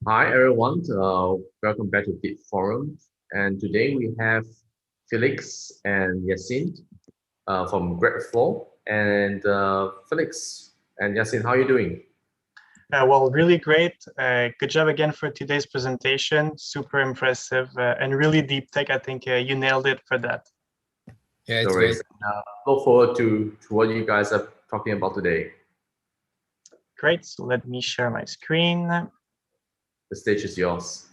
Hi everyone, welcome back to Bit Forum. And today we have Felix and Yacine from Grateful. And Felix and Yacine, how are you doing? Well, really great. Good job again for today's presentation. Super impressive and really deep tech. I think you nailed it for that. Yeah, No it's worries. great. Look forward to what you guys are talking about today. Great. So let me share my screen. The stage is yours.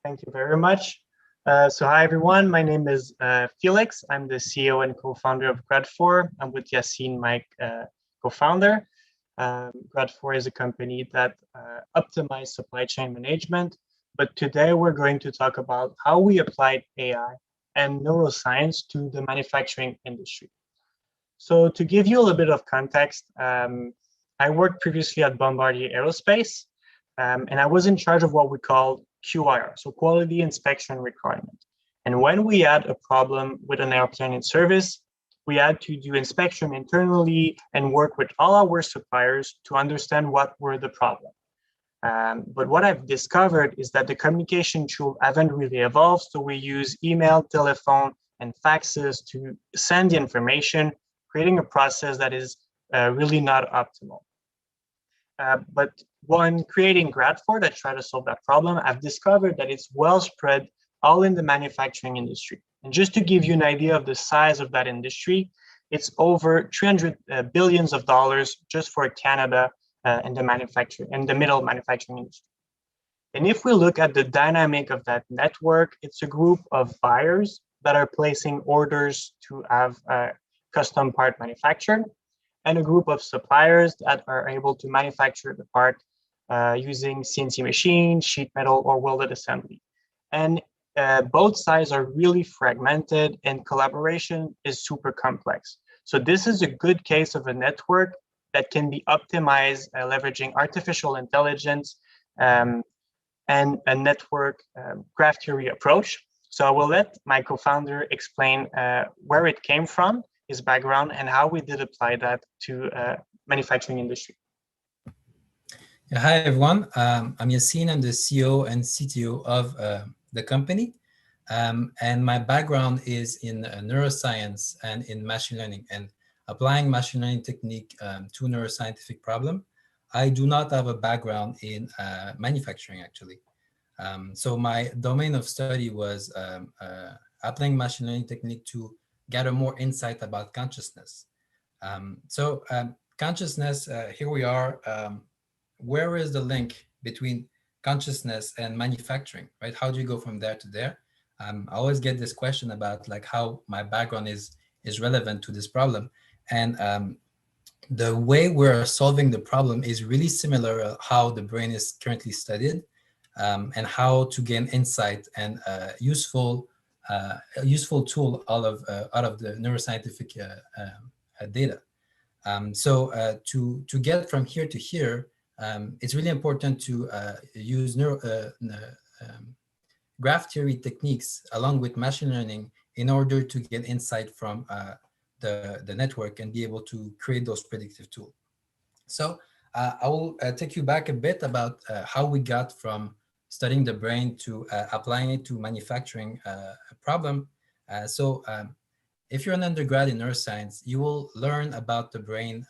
Thank you very much. So hi, everyone. My name is Felix. I'm the CEO and co-founder of Grad4. I'm with Yacine, my co-founder. Grad4 is a company that optimizes supply chain management. But today we're going to talk about how we applied AI and neuroscience to the manufacturing industry. So to give you a little bit of context, I worked previously at Bombardier Aerospace, and I was in charge of what we call QIR, so quality inspection requirement. And when we had a problem with an airplane in service, we had to do inspection internally and work with all our suppliers to understand what were the problem. But what I've discovered is that the communication tool haven't really evolved. So we use email, telephone, and faxes to send the information, creating a process that is really not optimal. But when creating Grad4 that try to solve that problem, I've discovered that it's well spread all in the manufacturing industry. And just to give you an idea of the size of that industry, it's over 300 billions of dollars just for Canada in the middle manufacturing industry. And if we look at the dynamic of that network, it's a group of buyers that are placing orders to have custom part manufactured, and a group of suppliers that are able to manufacture the part using CNC machine, sheet metal, or welded assembly. And both sides are really fragmented and collaboration is super complex. So this is a good case of a network that can be optimized leveraging artificial intelligence and a network graph theory approach. So I will let my co-founder explain where it came from, his background, and how we did apply that to manufacturing industry. Yeah, hi, everyone. I'm Yacine. I'm the CEO and CTO of the company. And my background is in neuroscience and in machine learning and applying machine learning technique to neuroscientific problem. I do not have a background in manufacturing, actually. So my domain of study was applying machine learning technique to gather more insight about consciousness. Consciousness, here we are. Where is the link between consciousness and manufacturing, right? How do you go from there to there? I always get this question about like how my background is relevant to this problem. And the way we're solving the problem is really similar how the brain is currently studied and how to gain insight and useful tool out of the neuroscientific data. To get from here to here, it's really important to use graph theory techniques along with machine learning in order to get insight from the network and be able to create those predictive tools. So I will take you back a bit about how we got from studying the brain to applying it to manufacturing a problem. If you're an undergrad in neuroscience, you will learn about the brain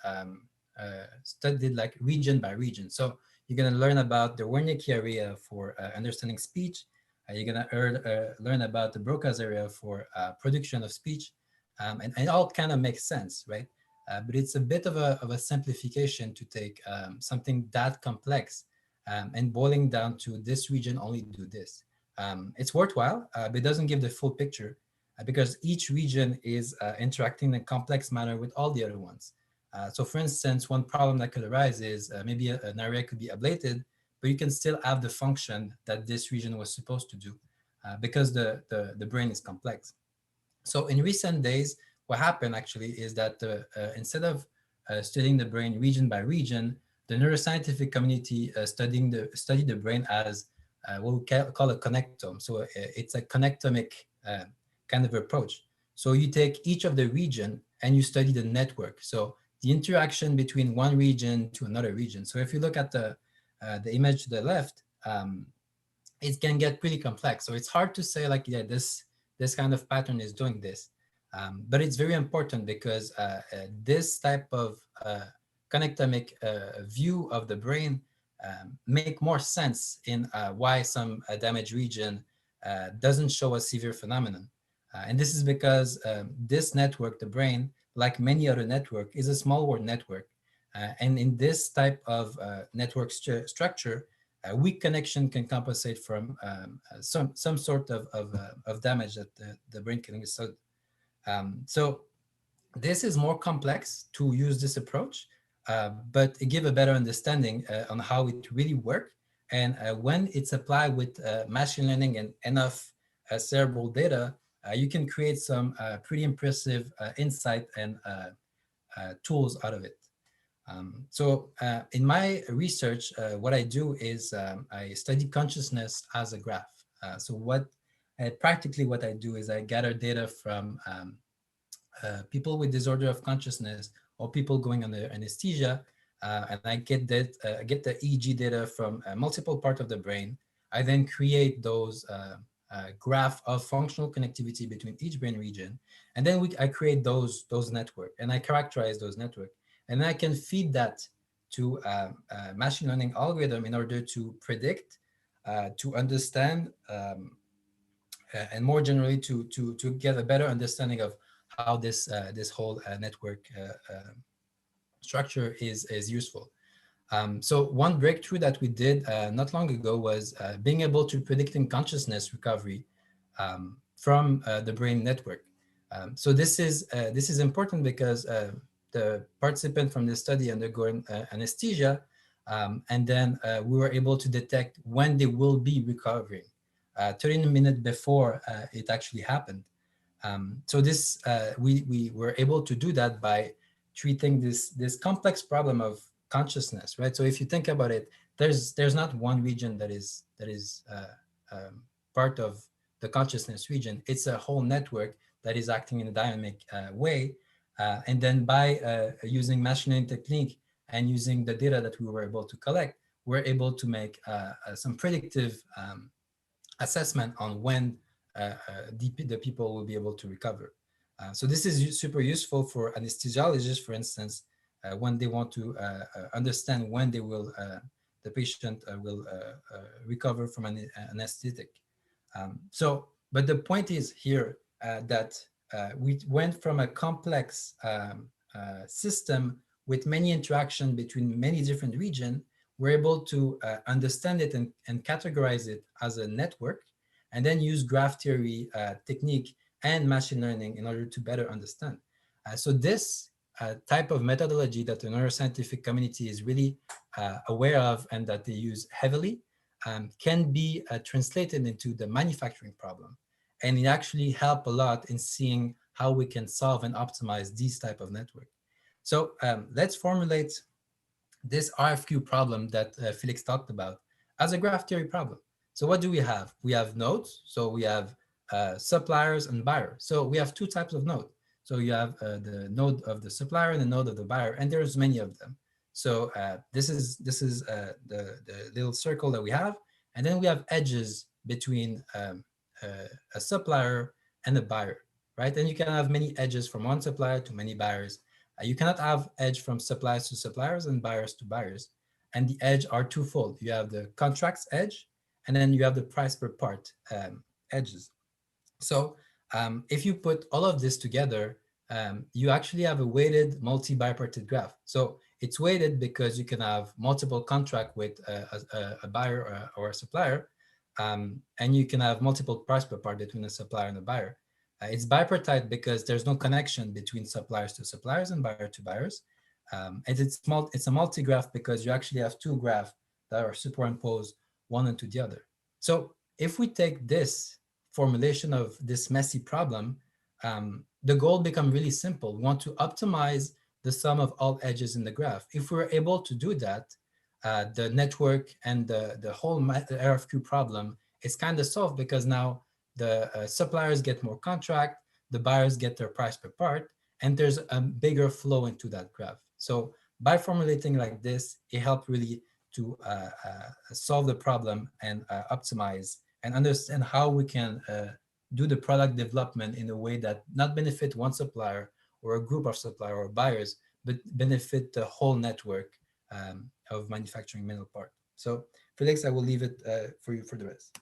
studied like region by region. So you're going to learn about the Wernicke area for understanding speech. You're going to learn about the Broca's area for production of speech. And it all kind of makes sense, right? But it's a bit of a simplification to take something that complex and boiling down to this region only do this. It's worthwhile, but it doesn't give the full picture because each region is interacting in a complex manner with all the other ones. So for instance, one problem that could arise is maybe an area could be ablated, but you can still have the function that this region was supposed to do because the brain is complex. So in recent days, what happened actually is that instead of studying the brain region by region, the neuroscientific community studied the brain as what we call a connectome. So it's a connectomic kind of approach. So you take each of the region and you study the network. So the interaction between one region to another region. So if you look at the image to the left, it can get pretty complex. So it's hard to say like, yeah, this kind of pattern is doing this. But it's very important because this type of connectomic view of the brain make more sense in why some damaged region doesn't show a severe phenomenon. And this is because this network, the brain, like many other network, is a small world network. And in this type of network structure, weak connection can compensate from some sort of damage that the brain can result. So this is more complex to use this approach, but it gives a better understanding on how it really works. And when it's applied with machine learning and enough cerebral data, you can create some pretty impressive insight and tools out of it. So in my research, what I do is I study consciousness as a graph. So practically what I do is I gather data from people with disorder of consciousness or people going under anesthesia, and I get the EEG data from multiple parts of the brain. I then create those graph of functional connectivity between each brain region, and then I create those networks, and I characterize those networks, and I can feed that to machine learning algorithm in order to predict, to understand, and more generally to get a better understanding of how this whole network structure is useful. So one breakthrough that we did not long ago was being able to predicting consciousness recovery from the brain network. So this is important because the participant from the study undergoing anesthesia, and then we were able to detect when they will be recovering 30 minutes before it actually happened. So this we were able to do that by treating this complex problem of consciousness, right? So if you think about it, there's not one region that is part of the consciousness region. It's a whole network that is acting in a dynamic way, and then by using machine learning technique and using the data that we were able to collect, we're able to make some predictive assessment on when the people will be able to recover. So this is super useful for anesthesiologists, for instance, when they want to understand when the patient will recover from an anesthetic. But the point is here that we went from a complex system with many interactions between many different regions. We're able to understand it and categorize it as a network, and then use graph theory technique and machine learning in order to better understand. So this type of methodology that the neuroscientific community is really aware of and that they use heavily can be translated into the manufacturing problem. And it actually help a lot in seeing how we can solve and optimize these type of network. So let's formulate this RFQ problem that Felix talked about as a graph theory problem. So what do we have? We have nodes. So we have suppliers and buyers. So we have two types of node. So you have the node of the supplier and the node of the buyer, and there's many of them. So this is the little circle that we have, and then we have edges between a supplier and a buyer, right? And you can have many edges from one supplier to many buyers. You cannot have edge from suppliers to suppliers and buyers to buyers. And the edge are twofold. You have the contracts edge, and then you have the price per part edges. So if you put all of this together, you actually have a weighted multi-bipartite graph. So it's weighted because you can have multiple contract with a buyer or a supplier, and you can have multiple price per part between a supplier and a buyer. It's bipartite because there's no connection between suppliers to suppliers and buyer to buyers. And it's a multi-graph because you actually have two graphs that are superimposed one into the other. So if we take this formulation of this messy problem, the goal becomes really simple. We want to optimize the sum of all edges in the graph. If we're able to do that, the network and the whole RFQ problem is kind of solved because now the suppliers get more contract, the buyers get their price per part, and there's a bigger flow into that graph. So by formulating like this, it helped really to solve the problem and optimize and understand how we can do the product development in a way that not benefit one supplier or a group of supplier or buyers, but benefit the whole network of manufacturing middle part. So Felix, I will leave it for you for the rest.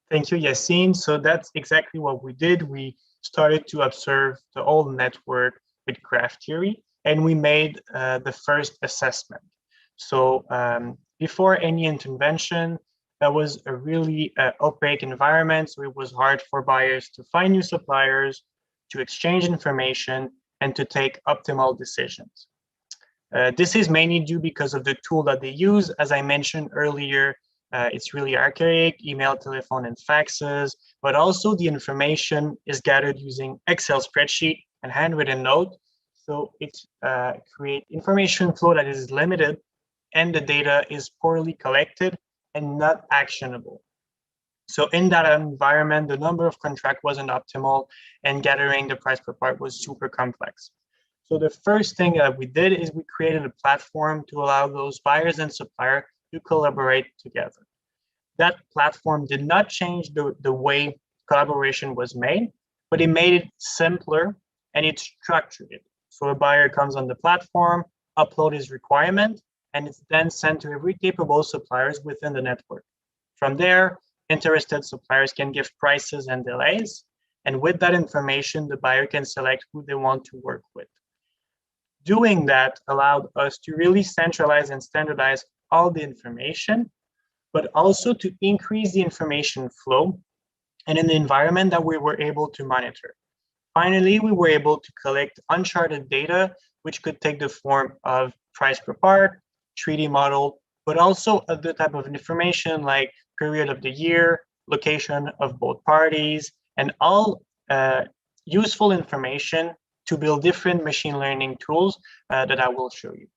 Thank you, Yacine. So that's exactly what we did. We started to observe the whole network with graph theory, and we made the first assessment. So before any intervention, that was a really opaque environment. So it was hard for buyers to find new suppliers, to exchange information, and to take optimal decisions. This is mainly due because of the tool that they use. As I mentioned earlier, it's really archaic, email, telephone, and faxes, but also the information is gathered using Excel spreadsheet and handwritten note. So it creates information flow that is limited, and the data is poorly collected and not actionable. So in that environment, the number of contracts wasn't optimal, and gathering the price per part was super complex. So the first thing that we did is we created a platform to allow those buyers and suppliers to collaborate together. That platform did not change the way collaboration was made, but it made it simpler and it structured it. So a buyer comes on the platform, upload his requirement, and it's then sent to every capable suppliers within the network. From there, interested suppliers can give prices and delays. And with that information, the buyer can select who they want to work with. Doing that allowed us to really centralize and standardize all the information, but also to increase the information flow and in the environment that we were able to monitor. Finally, we were able to collect uncharted data, which could take the form of price per part, 3D model, but also other type of information like period of the year, location of both parties, and all useful information to build different machine learning tools that I will show you.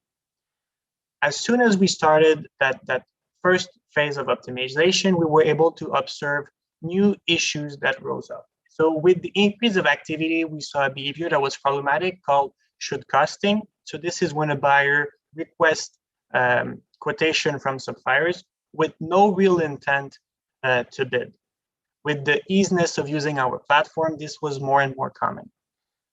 As soon as we started that first phase of optimization, we were able to observe new issues that rose up. So with the increase of activity, we saw a behavior that was problematic called should costing. So this is when a buyer requests quotation from suppliers with no real intent to bid. With the easiness of using our platform, this was more and more common.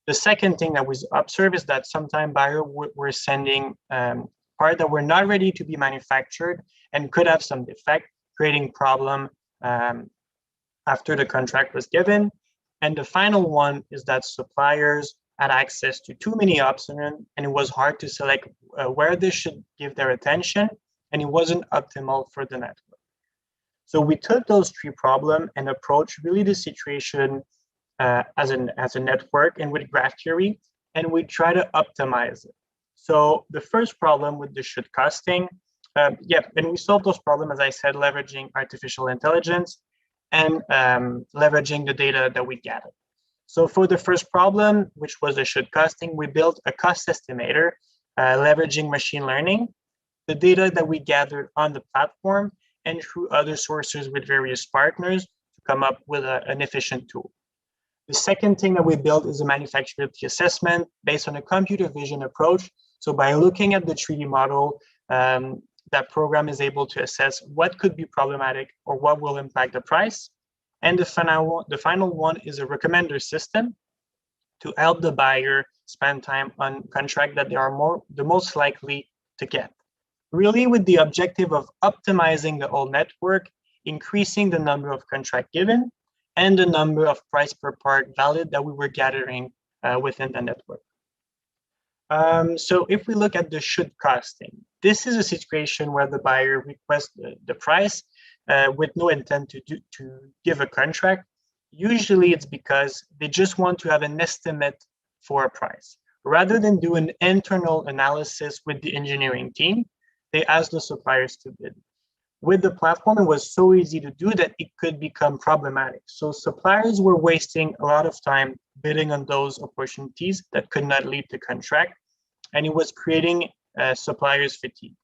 The second thing that was observed is that sometimes buyers were sending parts that were not ready to be manufactured and could have some defect, creating problem after the contract was given. And the final one is that suppliers had access to too many options, and it was hard to select where they should give their attention, and it wasn't optimal for the network. So we took those three problems and approached really the situation as a network and with graph theory, and we try to optimize it. So the first problem with the should costing, and we solved those problems, as I said, leveraging artificial intelligence and leveraging the data that we gathered. So for the first problem, which was the should costing, we built a cost estimator leveraging machine learning, the data that we gathered on the platform and through other sources with various partners to come up with an efficient tool. The second thing that we built is a manufacturability assessment based on a computer vision approach. So by looking at the 3D model, that program is able to assess what could be problematic or what will impact the price. And the final one is a recommender system to help the buyer spend time on contract that they are the most likely to get. Really with the objective of optimizing the whole network, increasing the number of contract given, and the number of price per part valid that we were gathering within the network. So if we look at the should costing, this is a situation where the buyer requests the price with no intent to give a contract. Usually it's because they just want to have an estimate for a price. Rather than do an internal analysis with the engineering team, they ask the suppliers to bid. With the platform, it was so easy to do that it could become problematic. So suppliers were wasting a lot of time bidding on those opportunities that could not lead to contract, and it was creating suppliers fatigue.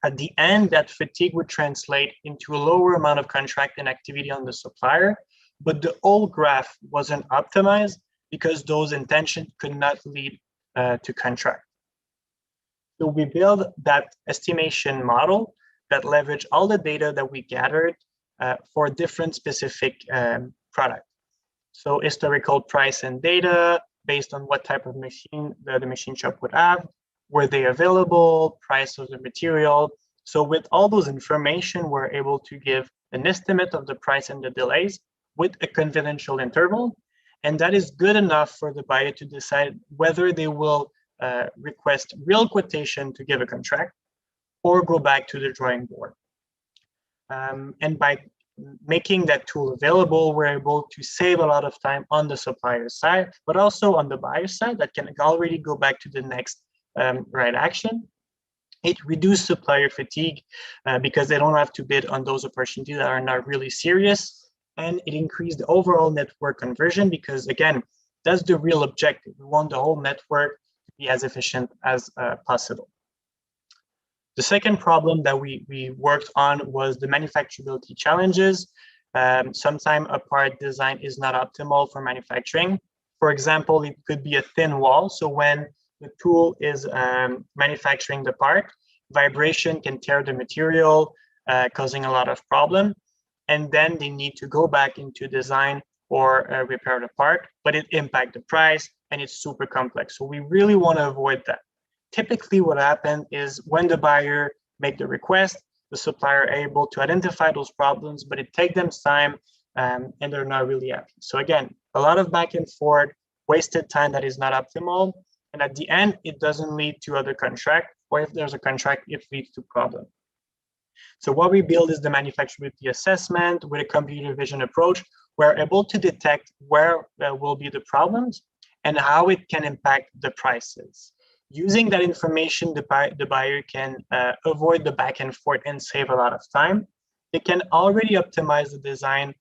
At the end, that fatigue would translate into a lower amount of contract and activity on the supplier, but the whole graph wasn't optimized because those intentions could not lead to contract. So we build that estimation model that leverage all the data that we gathered for different specific product. So historical price and data based on what type of machine the machine shop would have, were they available, price of the material. So with all those information, we're able to give an estimate of the price and the delays with a confidential interval. And that is good enough for the buyer to decide whether they will request real quotation to give a contract or go back to the drawing board. And by making that tool available, we're able to save a lot of time on the supplier side, but also on the buyer side that can already go back to the next right action. It reduces supplier fatigue because they don't have to bid on those opportunities that are not really serious. And it increased the overall network conversion because, again, that's the real objective. We want the whole network to be as efficient as possible. The second problem that we worked on was the manufacturability challenges. Sometimes a part design is not optimal for manufacturing. For example, it could be a thin wall. So when the tool is manufacturing the part, vibration can tear the material, causing a lot of problem. And then they need to go back into design or repair the part, but it impacts the price and it's super complex. So we really want to avoid that. Typically what happens is when the buyer make the request, the supplier able to identify those problems, but it takes them time and they're not really happy. So again, a lot of back and forth, wasted time that is not optimal. And at the end, it doesn't lead to other contract, or if there's a contract, it leads to problem. So what we build is the manufacturability assessment with a computer vision approach. We're able to detect where will be the problems and how it can impact the prices. Using that information, the buyer can avoid the back and forth and save a lot of time. They can already optimize the design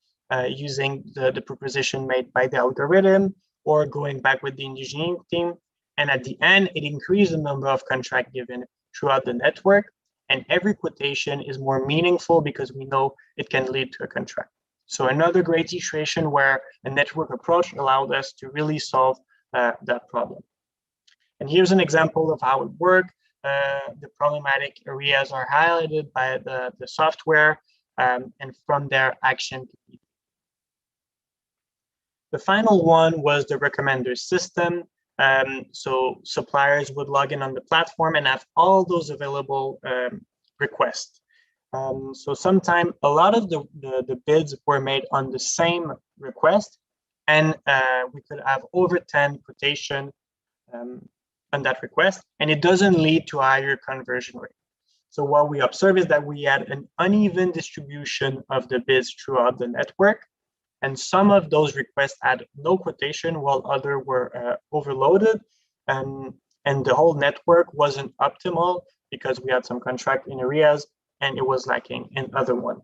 using the proposition made by the algorithm or going back with the engineering team. And at the end, it increases the number of contracts given throughout the network. And every quotation is more meaningful because we know it can lead to a contract. So another great iteration where a network approach allowed us to really solve that problem. And here's an example of how it worked. The problematic areas are highlighted by the software, and from there, action can be. The final one was the recommender system. So suppliers would log in on the platform and have all those available requests. So sometimes a lot of the bids were made on the same request, and we could have over 10 quotation on that request, and it doesn't lead to a higher conversion rate. So what we observe is that we had an uneven distribution of the bids throughout the network, and some of those requests had no quotation while others were overloaded, and the whole network wasn't optimal because we had some contract in areas and it was lacking in other one.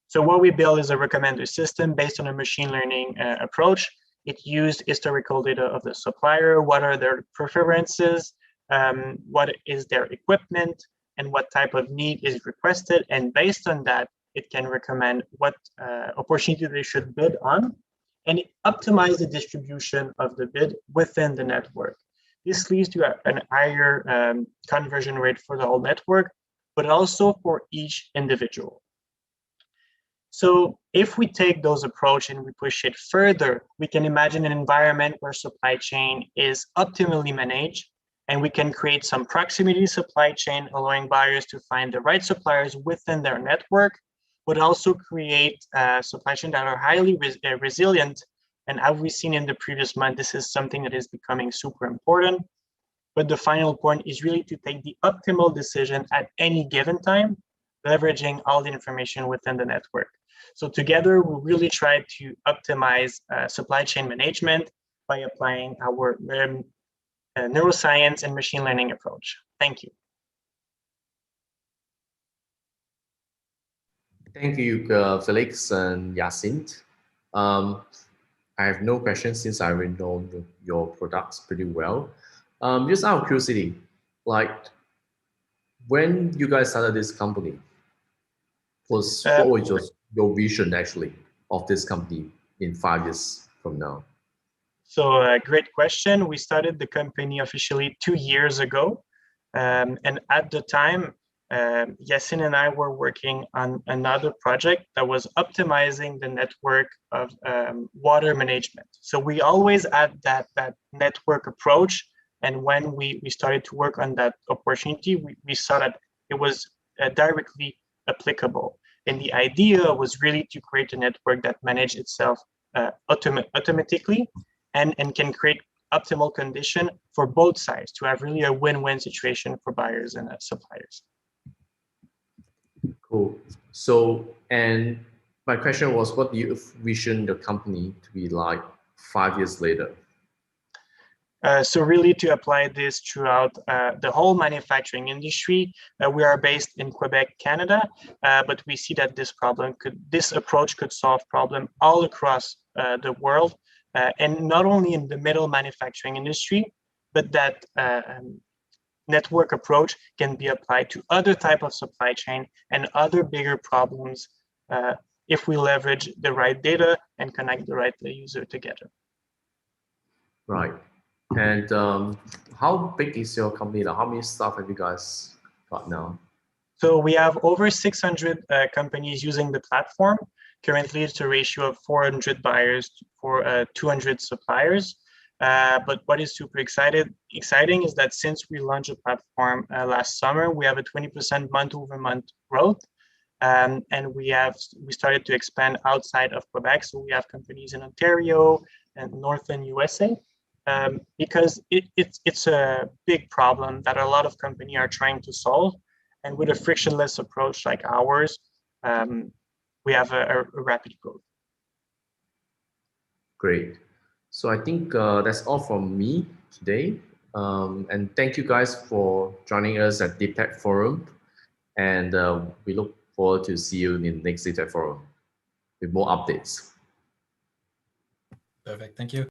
So what we build is a recommender system based on a machine learning approach. It used historical data of the supplier, what are their preferences, what is their equipment, and what type of need is requested. And based on that, it can recommend what opportunity they should bid on, and it optimizes the distribution of the bid within the network. This leads to a higher conversion rate for the whole network, but also for each individual. So if we take those approach and we push it further, we can imagine an environment where supply chain is optimally managed, and we can create some proximity supply chain, allowing buyers to find the right suppliers within their network, but also create supply chain that are highly resilient. And as we've seen in the previous month, this is something that is becoming super important. But the final point is really to take the optimal decision at any given time, leveraging all the information within the network. So together, we really try to optimize supply chain management by applying our neuroscience and machine learning approach. Thank you. Thank you, Felix and Yacine. I have no questions since I already know your products pretty well. Just out of curiosity, like when you guys started this company, what was your vision actually of this company in 5 years from now? So great question. We started the company officially 2 years ago. And at the time, Yacine and I were working on another project that was optimizing the network of water management. So we always had that network approach. And when we started to work on that opportunity, we saw that it was directly applicable. And the idea was really to create a network that manages itself automatically and can create optimal condition for both sides to have really a win-win situation for buyers and suppliers. Cool. So, and my question was, what do you vision the company to be like 5 years later? So really to apply this throughout the whole manufacturing industry. We are based in Quebec, Canada, but we see that this approach could solve problems all across the world, and not only in the middle manufacturing industry, but that network approach can be applied to other type of supply chain and other bigger problems if we leverage the right data and connect the right user together. Right. And how big is your company now? How many staff have you guys got now? So we have over 600 companies using the platform. Currently, it's a ratio of 400 buyers for 200 suppliers. But what is super exciting is that since we launched the platform last summer, we have a 20% month-over-month growth. And we started to expand outside of Quebec. So we have companies in Ontario and northern USA. Because it's a big problem that a lot of companies are trying to solve. And with a frictionless approach like ours, we have a rapid growth. Great. So I think that's all from me today. And thank you guys for joining us at Deep Tech Forum. And we look forward to see you in the next Deep Tech Forum with more updates. Perfect. Thank you.